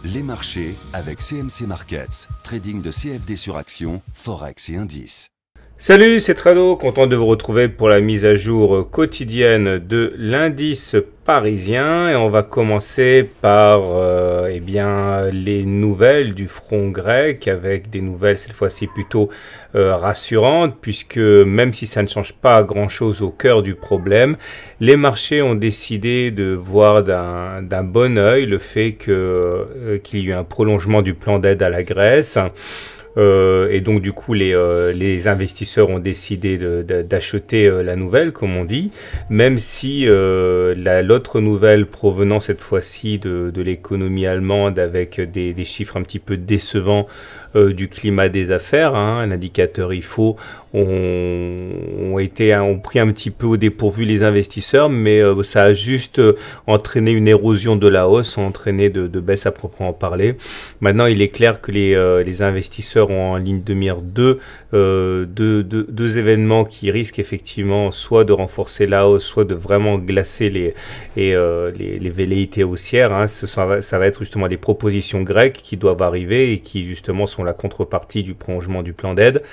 Les marchés avec CMC Markets, trading de CFD sur action, Forex et indices. Salut, c'est Trado, content de vous retrouver pour la mise à jour quotidienne de l'indice parisien et on va commencer par les nouvelles du front grec avec des nouvelles cette fois-ci plutôt rassurantes puisque même si ça ne change pas grand-chose au cœur du problème, les marchés ont décidé de voir d'un bon œil le fait qu'il y ait eu un prolongement du plan d'aide à la Grèce. Et donc du coup les investisseurs ont décidé d'acheter la nouvelle comme on dit, même si l'autre nouvelle provenant cette fois-ci de l'économie allemande avec des chiffres un petit peu décevants du climat des affaires, l'indicateur IFO ont pris un petit peu au dépourvu les investisseurs, mais ça a juste entraîné une érosion de la hausse, entraîné de baisse à proprement parler. Maintenant, il est clair que les investisseurs ont en ligne de mire deux événements qui risquent effectivement soit de renforcer la hausse, soit de vraiment glacer les velléités haussières. Ça va être justement les propositions grecques qui doivent arriver et qui justement sont la contrepartie du prolongement du plan d'aide.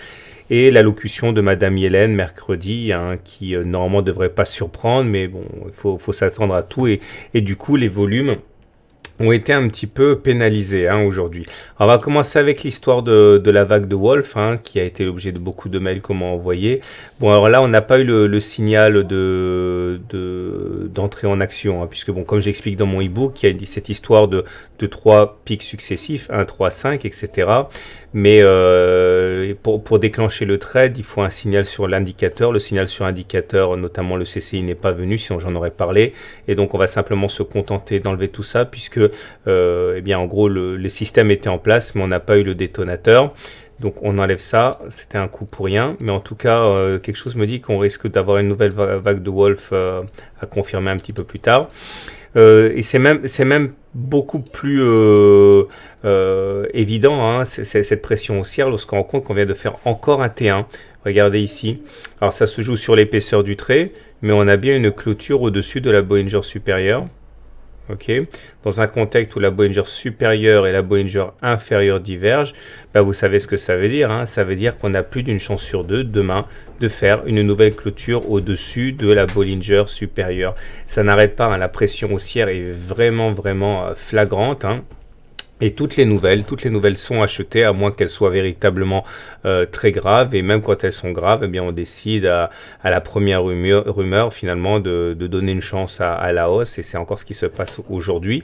Et l'allocution de Madame Yellen mercredi, qui normalement devrait pas surprendre, mais bon, il faut s'attendre à tout. Et du coup, les volumes ont été un petit peu pénalisés aujourd'hui. On va commencer avec l'histoire de la vague de Wolf, qui a été l'objet de beaucoup de mails qu'on m'a envoyé. Bon, alors là, on n'a pas eu le signal d'entrée en action, puisque bon, comme j'explique dans mon e-book, il y a cette histoire de 3 pics successifs, 1, 3, 5, etc. Mais pour déclencher le trade, il faut un signal sur l'indicateur. Le signal sur indicateur, notamment le CCI, n'est pas venu, sinon j'en aurais parlé. Et donc, on va simplement se contenter d'enlever tout ça, puisque, en gros, le système était en place, mais on n'a pas eu le détonateur. Donc, on enlève ça. C'était un coup pour rien. Mais en tout cas, quelque chose me dit qu'on risque d'avoir une nouvelle vague de Wolf à confirmer un petit peu plus tard. Et c'est même beaucoup plus évident, cette pression haussière lorsqu'on rend compte qu'on vient de faire encore un T1. Regardez ici. Alors ça se joue sur l'épaisseur du trait, mais on a bien une clôture au-dessus de la Bollinger supérieure. Dans un contexte où la Bollinger supérieure et la Bollinger inférieure divergent, vous savez ce que ça veut dire. Ça veut dire qu'on a plus d'une chance sur deux demain de faire une nouvelle clôture au-dessus de la Bollinger supérieure. Ça n'arrête pas, la pression haussière est vraiment flagrante. Et toutes les nouvelles sont achetées à moins qu'elles soient véritablement très graves. Et même quand elles sont graves, on décide à la première rumeur finalement de donner une chance à la hausse. Et c'est encore ce qui se passe aujourd'hui.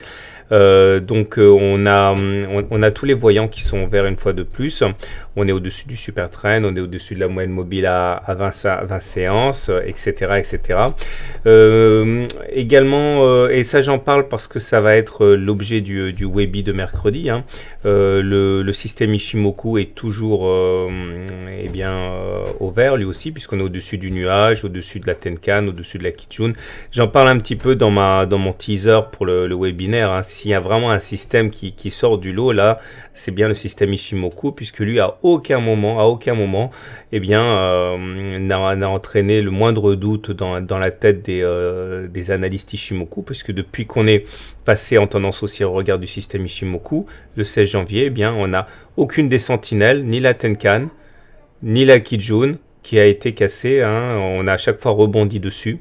Donc on a tous les voyants qui sont verts une fois de plus. On est au-dessus du super trend, on est au-dessus de la moyenne mobile à 20 séances, etc. Également, et ça j'en parle parce que ça va être l'objet du webi de mercredi. Le système Ichimoku est toujours au vert lui aussi, puisqu'on est au-dessus du nuage, au-dessus de la Tenkan, au-dessus de la Kijun. J'en parle un petit peu dans mon teaser pour le webinaire. S'il y a vraiment un système qui sort du lot là, c'est bien le système Ichimoku, puisque lui à aucun moment n'a entraîné le moindre doute dans la tête des analystes Ichimoku, puisque depuis qu'on est passé en tendance haussière au regard du système Ichimoku, le 16 janvier, on n'a aucune des sentinelles, ni la Tenkan, ni la Kijun qui a été cassée. On a à chaque fois rebondi dessus.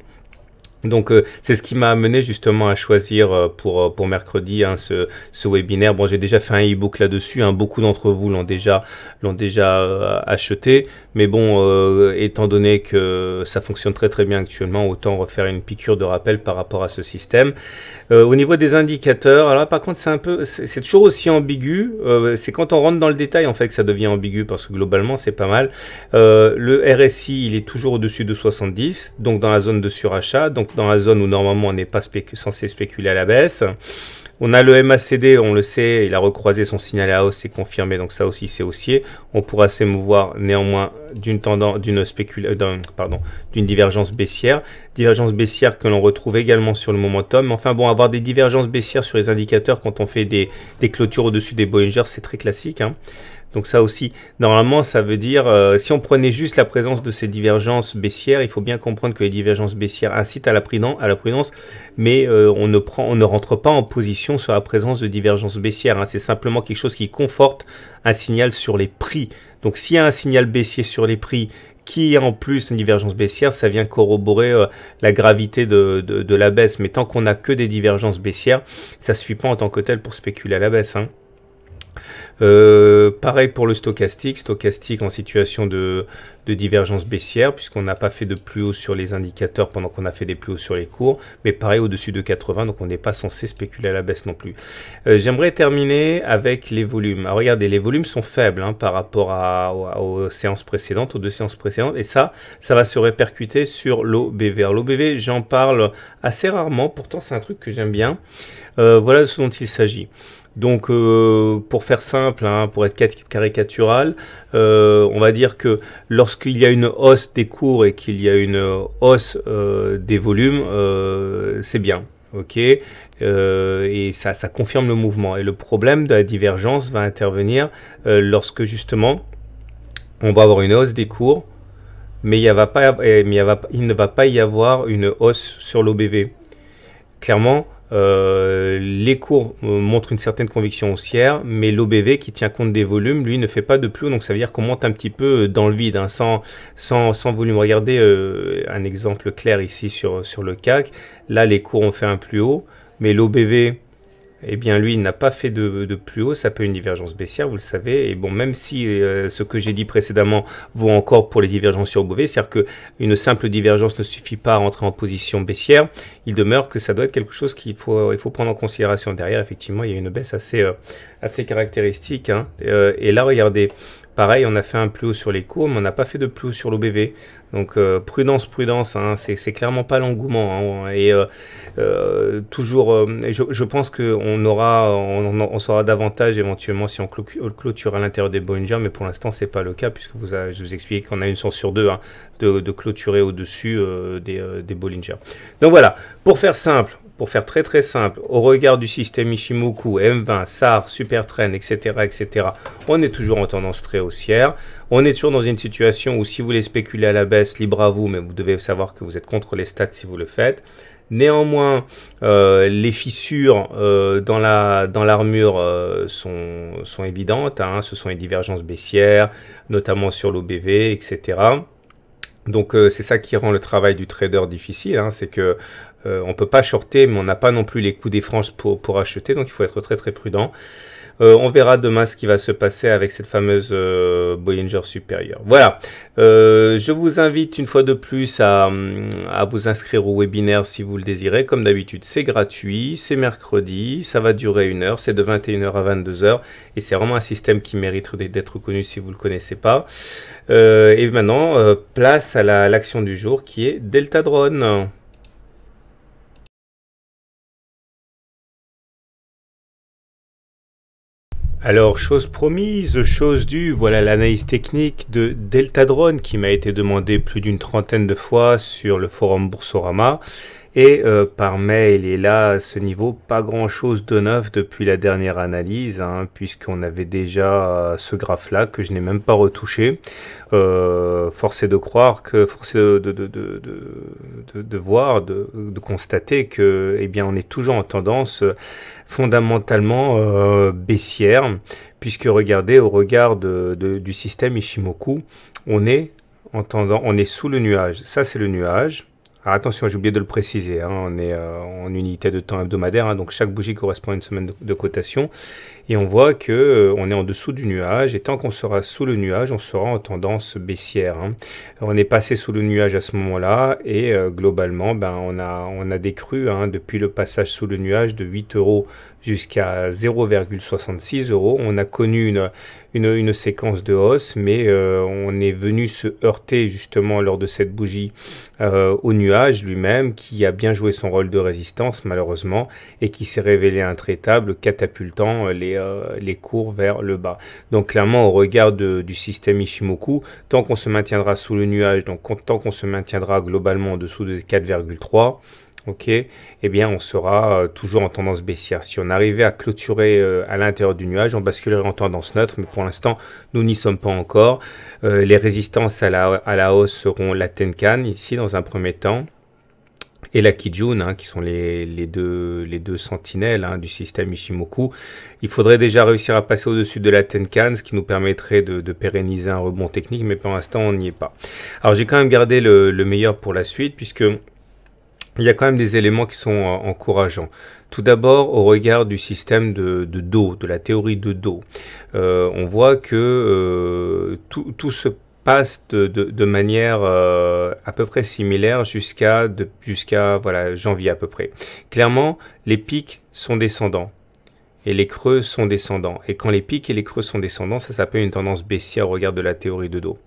Donc c'est ce qui m'a amené justement à choisir pour mercredi ce webinaire. Bon, j'ai déjà fait un e-book là-dessus, beaucoup d'entre vous l'ont déjà acheté, mais bon, étant donné que ça fonctionne très bien actuellement, autant refaire une piqûre de rappel par rapport à ce système. Au niveau des indicateurs, alors par contre c'est toujours aussi ambigu. C'est quand on rentre dans le détail en fait que ça devient ambigu, parce que globalement c'est pas mal. Le RSI il est toujours au-dessus de 70, donc dans la zone de surachat, donc dans la zone où normalement on n'est pas censé spéculer à la baisse. On a le MACD, on le sait, il a recroisé son signal à hausse, c'est confirmé, donc ça aussi c'est haussier. On pourra s'émouvoir néanmoins d'une divergence baissière. Divergence baissière que l'on retrouve également sur le momentum. Mais enfin bon, avoir des divergences baissières sur les indicateurs quand on fait des clôtures au-dessus des Bollinger, c'est très classique. Donc ça aussi, normalement, ça veut dire, si on prenait juste la présence de ces divergences baissières, il faut bien comprendre que les divergences baissières incitent à la prudence, mais on ne rentre pas en position sur la présence de divergences baissières, hein. C'est simplement quelque chose qui conforte un signal sur les prix. Donc s'il y a un signal baissier sur les prix, qui est en plus une divergence baissière, ça vient corroborer la gravité de la baisse. Mais tant qu'on n'a que des divergences baissières, ça ne suffit pas en tant que tel pour spéculer à la baisse, hein. Pareil pour le stochastique en situation de divergence baissière, puisqu'on n'a pas fait de plus haut sur les indicateurs pendant qu'on a fait des plus hauts sur les cours, mais pareil au-dessus de 80, donc on n'est pas censé spéculer à la baisse non plus. J'aimerais terminer avec les volumes. Alors regardez, les volumes sont faibles, hein, par rapport aux séances précédentes, aux 2 séances précédentes, et ça va se répercuter sur l'OBV. Alors l'OBV, j'en parle assez rarement, pourtant c'est un truc que j'aime bien. Voilà ce dont il s'agit. Donc pour faire simple, hein, pour être caricatural, on va dire que lorsqu'il y a une hausse des cours et qu'il y a une hausse des volumes, c'est bien, ok, et ça confirme le mouvement. Et le problème de la divergence va intervenir lorsque justement on va avoir une hausse des cours, mais il ne va pas y avoir une hausse sur l'OBV. Clairement, les cours montrent une certaine conviction haussière, mais l'OBV qui tient compte des volumes, lui, ne fait pas de plus haut, donc ça veut dire qu'on monte un petit peu dans le vide, hein, sans volume. Regardez un exemple clair ici sur le CAC. Là, les cours ont fait un plus haut, mais l'OBV, eh bien, lui, il n'a pas fait de plus haut. Ça peut être une divergence baissière, vous le savez. Et bon, même si ce que j'ai dit précédemment vaut encore pour les divergences sur OBV, c'est-à-dire qu'une simple divergence ne suffit pas à rentrer en position baissière, il demeure que ça doit être quelque chose qu'il faut prendre en considération. Derrière, effectivement, il y a une baisse assez caractéristique, hein. Et là, regardez, pareil, on a fait un plus haut sur les cours, mais on n'a pas fait de plus haut sur l'OBV. Donc, prudence, hein, c'est clairement pas l'engouement, hein. Et toujours, je pense qu'on saura davantage éventuellement si on clôture à l'intérieur des Bollinger, mais pour l'instant, c'est pas le cas, puisque je vous explique qu'on a une chance sur 2, hein, de clôturer au-dessus des Bollinger. Donc voilà, pour faire simple, pour faire très très simple, au regard du système Ichimoku, M20, SAR, Supertrend, etc., on est toujours en tendance très haussière. On est toujours dans une situation où si vous voulez spéculer à la baisse, libre à vous, mais vous devez savoir que vous êtes contre les stats si vous le faites. Néanmoins, les fissures dans l'armure sont évidentes, hein, ce sont les divergences baissières, notamment sur l'OBV, etc. Donc c'est ça qui rend le travail du trader difficile, hein, c'est que on peut pas shorter, mais on n'a pas non plus les coups des franges pour acheter, donc il faut être très très prudent. On verra demain ce qui va se passer avec cette fameuse Bollinger supérieure. Voilà, je vous invite une fois de plus à vous inscrire au webinaire si vous le désirez. Comme d'habitude, c'est gratuit, c'est mercredi, ça va durer 1 heure, c'est de 21h à 22h, et c'est vraiment un système qui mérite d'être connu si vous ne le connaissez pas. Et maintenant, place à l'action du jour qui est Delta Drone. Alors, chose promise, chose due, voilà l'analyse technique de Delta Drone qui m'a été demandée plus d'une trentaine de fois sur le forum Boursorama et par mail. Et là, à ce niveau, pas grand-chose de neuf depuis la dernière analyse, hein, puisqu'on avait déjà ce graphe-là que je n'ai même pas retouché. Force est de croire que, force est de voir, de constater que, eh bien, on est toujours en tendance fondamentalement baissière, puisque regardez, au regard du système Ichimoku, on est sous le nuage. Ça, c'est le nuage. Alors attention, j'ai oublié de le préciser, hein, on est en unité de temps hebdomadaire, hein, donc chaque bougie correspond à une semaine de cotation. Et on voit que on est en dessous du nuage, et tant qu'on sera sous le nuage, on sera en tendance baissière, hein. On est passé sous le nuage à ce moment-là, et globalement, ben, on a décru, hein, depuis le passage sous le nuage de 8 € jusqu'à 0,66 €. On a connu une séquence de hausse, mais on est venu se heurter justement lors de cette bougie au nuage lui-même, qui a bien joué son rôle de résistance malheureusement, et qui s'est révélé intraitable, catapultant les cours vers le bas. Donc clairement, au regard du système Ichimoku, tant qu'on se maintiendra sous le nuage, donc tant qu'on se maintiendra globalement en dessous de 4,3, ok, eh bien on sera toujours en tendance baissière. Si on arrivait à clôturer à l'intérieur du nuage, on basculerait en tendance neutre, mais pour l'instant, nous n'y sommes pas encore. Les résistances à la hausse seront la Tenkan, ici, dans un premier temps, et la Kijun, hein, qui sont les deux sentinelles du système Ishimoku. Il faudrait déjà réussir à passer au-dessus de la Tenkan, ce qui nous permettrait de pérenniser un rebond technique, mais pour l'instant, on n'y est pas. Alors, j'ai quand même gardé le meilleur pour la suite, puisque il y a quand même des éléments qui sont encourageants. Tout d'abord, au regard du système de Do, de la théorie de Do, on voit que tout se passe de manière à peu près similaire jusqu'à voilà, janvier à peu près. Clairement, les pics sont descendants et les creux sont descendants. Et quand les pics et les creux sont descendants, ça s'appelle une tendance baissière au regard de la théorie de Do.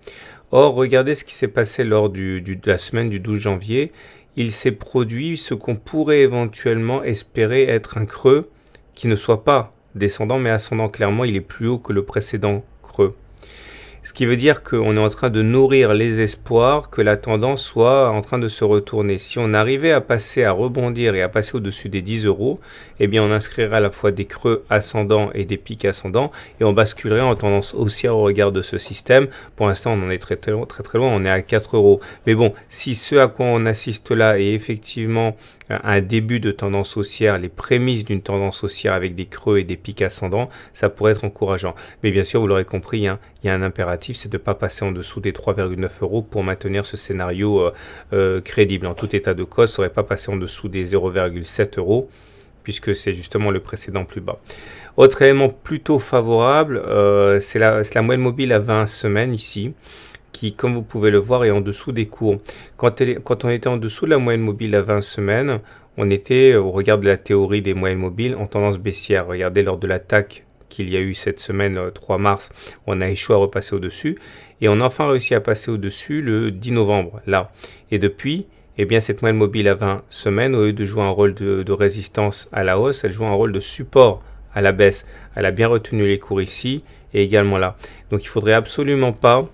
Or, regardez ce qui s'est passé lors de la semaine du 12 janvier. Il s'est produit ce qu'on pourrait éventuellement espérer être un creux qui ne soit pas descendant mais ascendant. Clairement, il est plus haut que le précédent creux. Ce qui veut dire qu'on est en train de nourrir les espoirs que la tendance soit en train de se retourner. Si on arrivait à passer, à rebondir et à passer au-dessus des 10 €, eh bien on inscrirait à la fois des creux ascendants et des pics ascendants et on basculerait en tendance haussière au regard de ce système. Pour l'instant, on en est très loin, on est à 4 €. Mais bon, si ce à quoi on assiste là est effectivement un début de tendance haussière, les prémices d'une tendance haussière avec des creux et des pics ascendants, ça pourrait être encourageant. Mais bien sûr, vous l'aurez compris, il y a un impératif, c'est de ne pas passer en dessous des 3,9 € pour maintenir ce scénario crédible. En tout état de cause, ça ne serait pas passer en dessous des 0,7 € puisque c'est justement le précédent plus bas. Autre élément plutôt favorable, c'est la moyenne mobile à 20 semaines ici, qui, comme vous pouvez le voir, est en dessous des cours. Quand on était en dessous de la moyenne mobile à 20 semaines, on était, au regard de la théorie des moyennes mobiles, en tendance baissière. Regardez, lors de l'attaque qu'il y a eu cette semaine, 3 mars, on a échoué à repasser au-dessus. Et on a enfin réussi à passer au-dessus le 10 novembre, là. Et depuis, eh bien, cette moyenne mobile à 20 semaines, au lieu de jouer un rôle de résistance à la hausse, elle joue un rôle de support à la baisse. Elle a bien retenu les cours ici et également là. Donc, il ne faudrait absolument pas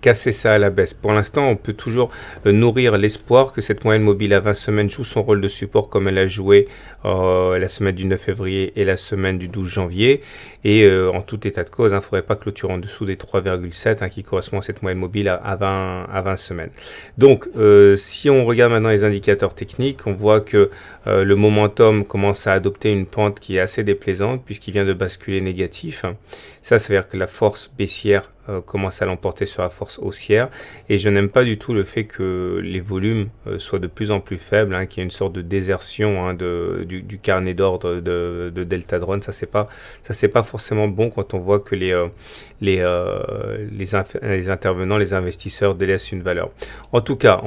casser ça à la baisse. Pour l'instant, on peut toujours nourrir l'espoir que cette moyenne mobile à 20 semaines joue son rôle de support comme elle a joué la semaine du 9 février et la semaine du 12 janvier. Et en tout état de cause, il ne faudrait pas clôturer en dessous des 3,7 qui correspond à cette moyenne mobile à 20 semaines. Donc, si on regarde maintenant les indicateurs techniques, on voit que le momentum commence à adopter une pente qui est assez déplaisante puisqu'il vient de basculer négatif. Ça veut dire que la force baissière commence à l'emporter sur la force haussière. Et je n'aime pas du tout le fait que les volumes soient de plus en plus faibles, qu'il y ait une sorte de désertion du carnet d'ordre de Deltadron. Ça, c'est pas forcément bon quand on voit que les intervenants, les investisseurs délaissent une valeur. En tout cas,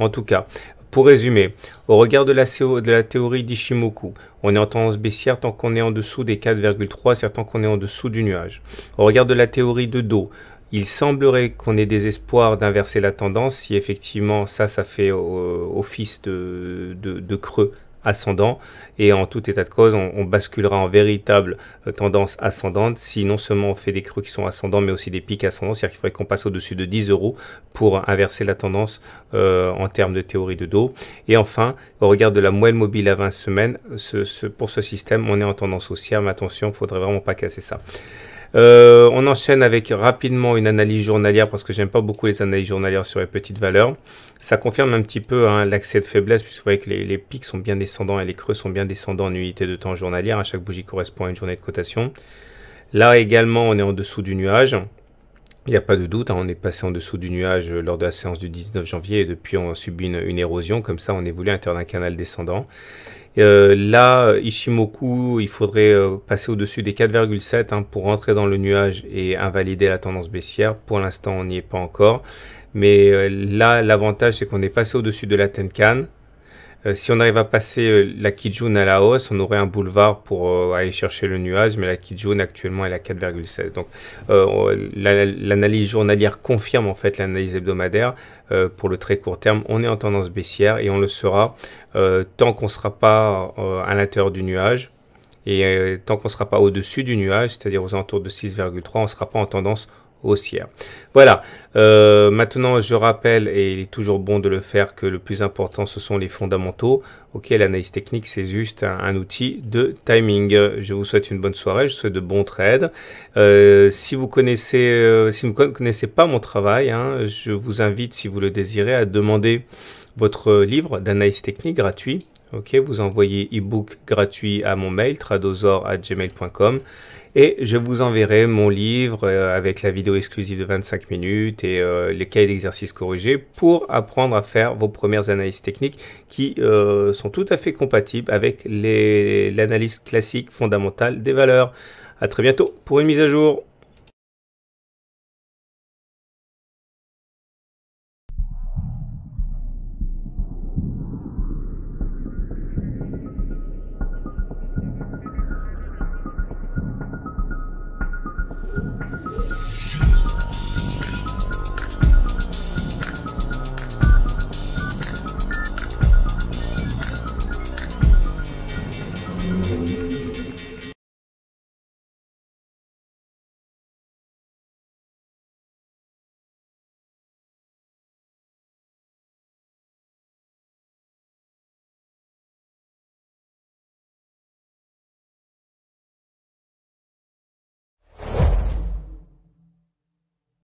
pour résumer, au regard de la théorie d'Ishimoku, on est en tendance baissière tant qu'on est en dessous des 4,3, c'est-à-dire tant qu'on est en dessous du nuage. Au regard de la théorie de Do, il semblerait qu'on ait des espoirs d'inverser la tendance si effectivement ça fait office de creux ascendant, et en tout état de cause on basculera en véritable tendance ascendante si non seulement on fait des creux qui sont ascendants mais aussi des pics ascendants, c'est-à-dire qu'il faudrait qu'on passe au-dessus de 10 € pour inverser la tendance en termes de théorie de Do. Et enfin, au regard de la moyenne mobile à 20 semaines, pour ce système on est en tendance haussière, mais attention, il ne faudrait vraiment pas casser ça. On enchaîne avec rapidement une analyse journalière parce que j'aime pas beaucoup les analyses journalières sur les petites valeurs. Ça confirme un petit peu l'accès de faiblesse puisque vous voyez que les pics sont bien descendants et les creux sont bien descendants en unité de temps journalière. À chaque bougie correspond à une journée de cotation. Là également, on est en dessous du nuage. Il n'y a pas de doute, on est passé en dessous du nuage lors de la séance du 19 janvier et depuis on subit une érosion. Comme ça, on évolue à l'intérieur d'un canal descendant. Là, Ishimoku, il faudrait passer au-dessus des 4,7 pour rentrer dans le nuage et invalider la tendance baissière. Pour l'instant, on n'y est pas encore. Mais là, l'avantage, c'est qu'on est passé au-dessus de la Tenkan. Si on arrive à passer la Kijun à la hausse, on aurait un boulevard pour aller chercher le nuage, mais la Kijun actuellement elle est à 4,16. Donc l'analyse journalière confirme en fait l'analyse hebdomadaire. Pour le très court terme, on est en tendance baissière et on le sera tant qu'on ne sera pas à l'intérieur du nuage et tant qu'on ne sera pas au-dessus du nuage, c'est-à-dire aux alentours de 6,3, on ne sera pas en tendance haussière. Voilà, maintenant je rappelle, et il est toujours bon de le faire, que le plus important ce sont les fondamentaux. Ok, l'analyse technique c'est juste un outil de timing. Je vous souhaite une bonne soirée, je vous souhaite de bons trades. Si vous ne connaissez pas mon travail, hein, je vous invite, si vous le désirez, à demander votre livre d'analyse technique gratuit. Ok, vous envoyez e-book gratuit à mon mail tradosor@gmail.com et je vous enverrai mon livre avec la vidéo exclusive de 25 minutes et les cahiers d'exercices corrigés pour apprendre à faire vos premières analyses techniques qui sont tout à fait compatibles avec l'analyse classique fondamentale des valeurs. À très bientôt pour une mise à jour.